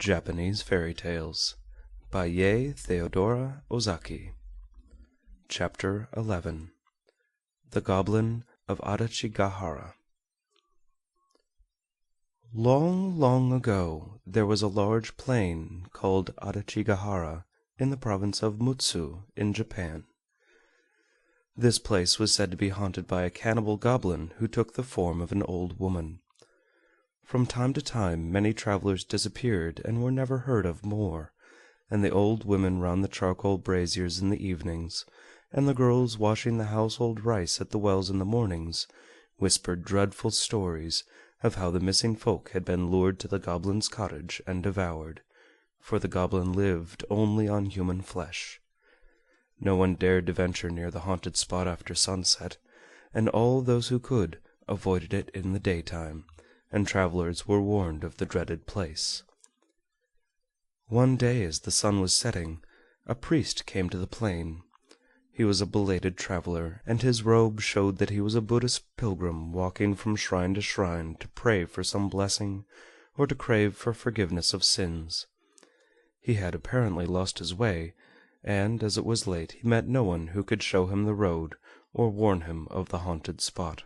Japanese Fairy Tales by Yei Theodora Ozaki. Chapter 11. The Goblin of Adachigahara. Long, long ago there was a large plain called Adachigahara in the province of Mutsu in Japan. This place was said to be haunted by a cannibal goblin who took the form of an old woman. From time to time many travelers disappeared and were never heard of more, and the old women round the charcoal braziers in the evenings, and the girls washing the household rice at the wells in the mornings, whispered dreadful stories of how the missing folk had been lured to the goblin's cottage and devoured, for the goblin lived only on human flesh. No one dared to venture near the haunted spot after sunset, and all those who could avoided it in the daytime, and travelers were warned of the dreaded place. One day as the sun was setting, a priest came to the plain. He was a belated traveler, and his robe showed that he was a Buddhist pilgrim walking from shrine to shrine to pray for some blessing or to crave for forgiveness of sins. He had apparently lost his way, and as it was late he met no one who could show him the road or warn him of the haunted spot.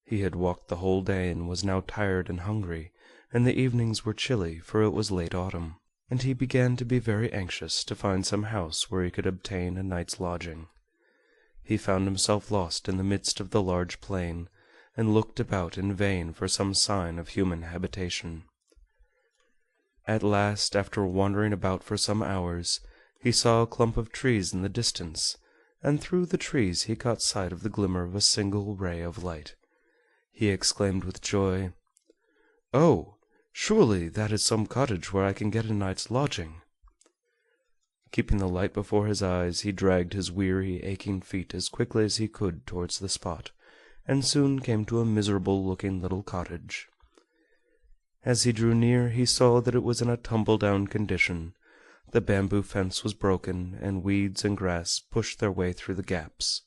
He had walked the whole day and was now tired and hungry, and the evenings were chilly, for it was late autumn, and he began to be very anxious to find some house where he could obtain a night's lodging. He found himself lost in the midst of the large plain, and looked about in vain for some sign of human habitation. At last, after wandering about for some hours, he saw a clump of trees in the distance, and through the trees he caught sight of the glimmer of a single ray of light. He exclaimed with joy, "Oh, surely that is some cottage where I can get a night's lodging." Keeping the light before his eyes, he dragged his weary, aching feet as quickly as he could towards the spot, and soon came to a miserable-looking little cottage. As he drew near, he saw that it was in a tumble-down condition. The bamboo fence was broken, and weeds and grass pushed their way through the gaps.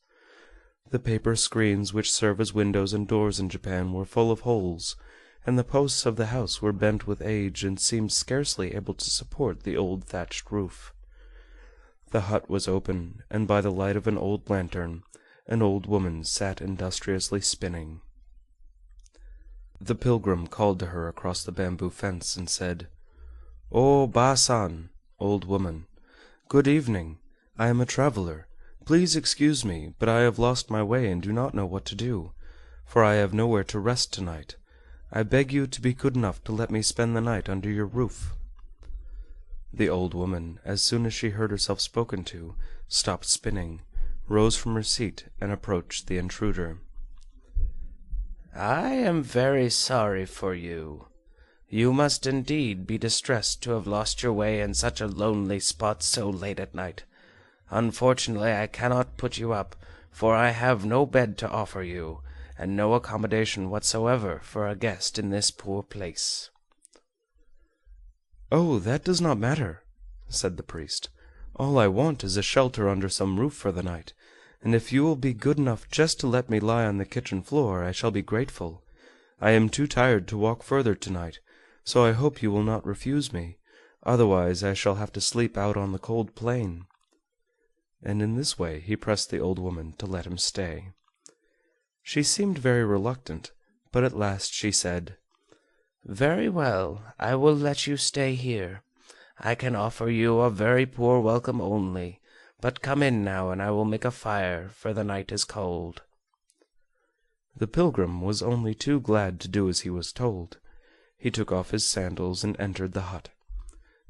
The paper screens which serve as windows and doors in Japan were full of holes, and the posts of the house were bent with age and seemed scarcely able to support the old thatched roof. The hut was open, and by the light of an old lantern an old woman sat industriously spinning. The pilgrim called to her across the bamboo fence and said, "Oh, Ba-san, old woman, good evening. I am a traveler. Please excuse me, but I have lost my way and do not know what to do, for I have nowhere to rest tonight. I beg you to be good enough to let me spend the night under your roof." The old woman, as soon as she heard herself spoken to, stopped spinning, rose from her seat, and approached the intruder. "I am very sorry for you. You must indeed be distressed to have lost your way in such a lonely spot so late at night. Unfortunately, I cannot put you up, for I have no bed to offer you, and no accommodation whatsoever for a guest in this poor place." "Oh, that does not matter," said the priest. "All I want is a shelter under some roof for the night, and if you will be good enough just to let me lie on the kitchen floor, I shall be grateful. I am too tired to walk further tonight, so I hope you will not refuse me, otherwise I shall have to sleep out on the cold plain." And in this way he pressed the old woman to let him stay. She seemed very reluctant, but at last she said, "Very well, I will let you stay here. I can offer you a very poor welcome only, but come in now and I will make a fire, for the night is cold." The pilgrim was only too glad to do as he was told. He took off his sandals and entered the hut.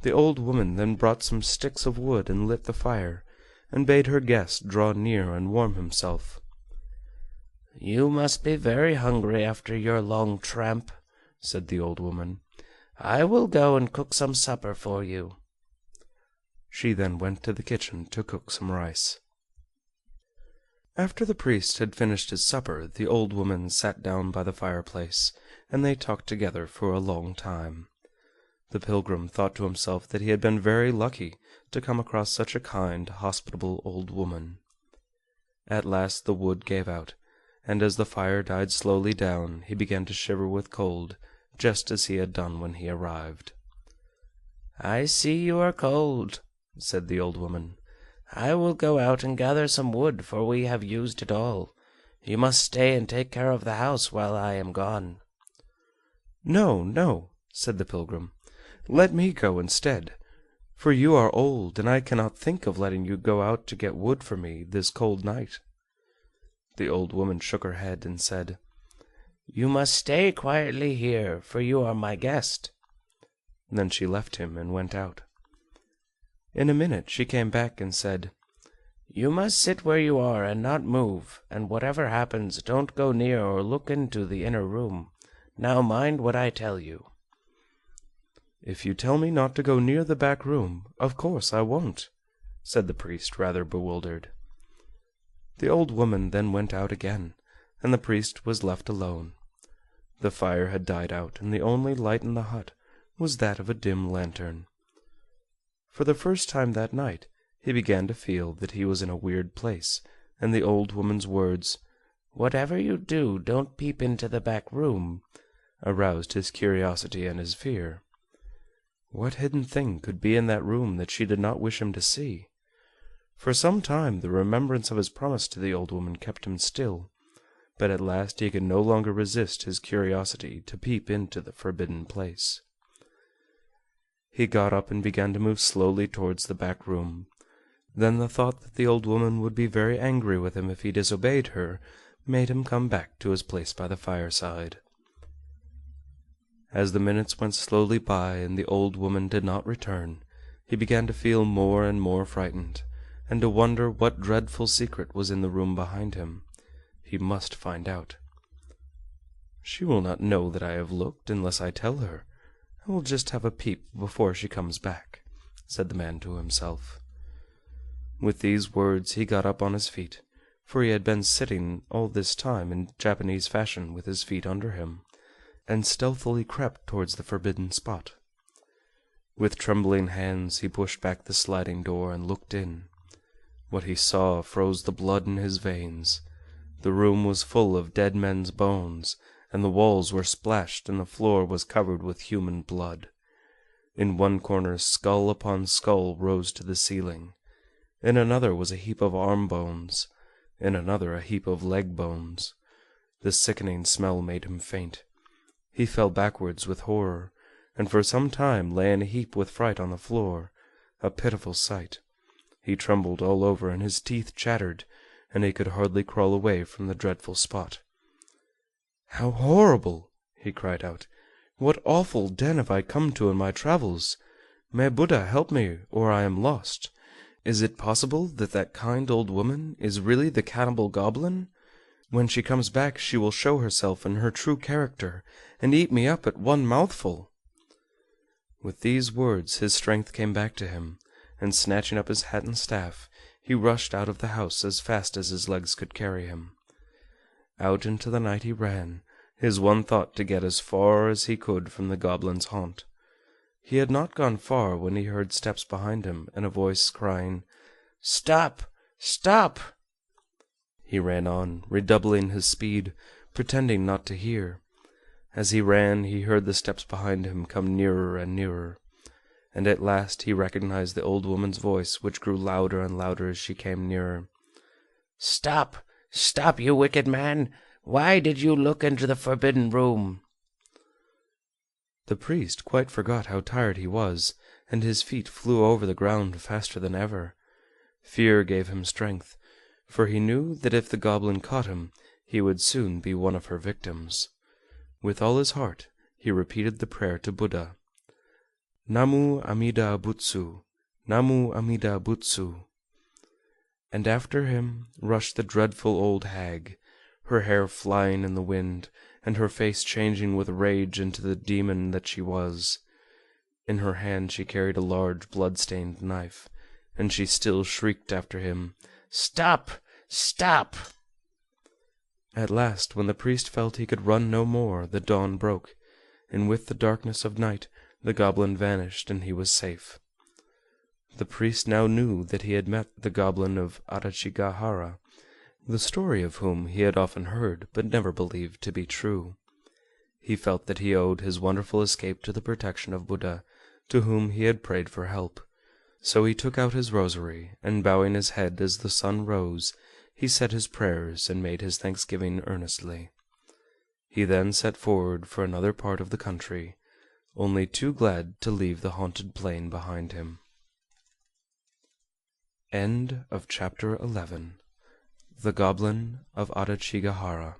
The old woman then brought some sticks of wood and lit the fire, and bade her guest draw near and warm himself. "You must be very hungry after your long tramp," said the old woman. "I will go and cook some supper for you." She then went to the kitchen to cook some rice. After the priest had finished his supper, the old woman sat down by the fireplace, and they talked together for a long time. The pilgrim thought to himself that he had been very lucky to come across such a kind, hospitable old woman. At last the wood gave out, and as the fire died slowly down he began to shiver with cold, just as he had done when he arrived. "I see you are cold," said the old woman. "I will go out and gather some wood, for we have used it all. You must stay and take care of the house while I am gone." "No, no," said the pilgrim. "Let me go instead, for you are old, and I cannot think of letting you go out to get wood for me this cold night." The old woman shook her head and said, "You must stay quietly here, for you are my guest." Then she left him and went out. In a minute she came back and said, "You must sit where you are and not move, and whatever happens, don't go near or look into the inner room. Now mind what I tell you." "If you tell me not to go near the back room, of course I won't," said the priest, rather bewildered. The old woman then went out again, and the priest was left alone. The fire had died out, and the only light in the hut was that of a dim lantern. For the first time that night he began to feel that he was in a weird place, and the old woman's words, "Whatever you do, don't peep into the back room," aroused his curiosity and his fear. What hidden thing could be in that room that she did not wish him to see? For some time the remembrance of his promise to the old woman kept him still, but at last he could no longer resist his curiosity to peep into the forbidden place. He got up and began to move slowly towards the back room. Then the thought that the old woman would be very angry with him if he disobeyed her made him come back to his place by the fireside. As the minutes went slowly by and the old woman did not return, he began to feel more and more frightened, and to wonder what dreadful secret was in the room behind him. He must find out. "She will not know that I have looked unless I tell her. I will just have a peep before she comes back," said the man to himself. With these words he got up on his feet, for he had been sitting all this time in Japanese fashion with his feet under him, and stealthily crept towards the forbidden spot. With trembling hands he pushed back the sliding door and looked in. What he saw froze the blood in his veins. The room was full of dead men's bones, and the walls were splashed and the floor was covered with human blood. In one corner skull upon skull rose to the ceiling. In another was a heap of arm bones. In another a heap of leg bones. The sickening smell made him faint. He fell backwards with horror, and for some time lay in a heap with fright on the floor, a pitiful sight. He trembled all over, and his teeth chattered, and he could hardly crawl away from the dreadful spot. "How horrible!" he cried out. "What awful den have I come to in my travels? May Buddha help me, or I am lost. Is it possible that that kind old woman is really the cannibal goblin? When she comes back she will show herself in her true character, and eat me up at one mouthful." With these words his strength came back to him, and snatching up his hat and staff, he rushed out of the house as fast as his legs could carry him. Out into the night he ran, his one thought to get as far as he could from the goblin's haunt. He had not gone far when he heard steps behind him and a voice crying, "Stop! Stop!" He ran on, redoubling his speed, pretending not to hear. As he ran he heard the steps behind him come nearer and nearer, and at last he recognized the old woman's voice, which grew louder and louder as she came nearer. "Stop! Stop, you wicked man! Why did you look into the forbidden room?" The priest quite forgot how tired he was, and his feet flew over the ground faster than ever. Fear gave him strength, for he knew that if the goblin caught him, he would soon be one of her victims. With all his heart he repeated the prayer to Buddha, "Namu Amida Butsu, Namu Amida Butsu," and after him rushed the dreadful old hag, her hair flying in the wind, and her face changing with rage into the demon that she was. In her hand she carried a large blood-stained knife, and she still shrieked after him, "Stop! Stop!" At last, when the priest felt he could run no more, the dawn broke, and with the darkness of night the goblin vanished, and he was safe. The priest now knew that he had met the goblin of Adachigahara, the story of whom he had often heard but never believed to be true. He felt that he owed his wonderful escape to the protection of Buddha, to whom he had prayed for help. So he took out his rosary, and bowing his head as the sun rose, he said his prayers and made his thanksgiving earnestly. He then set forward for another part of the country, only too glad to leave the haunted plain behind him. End of chapter 11. The Goblin of Adachigahara.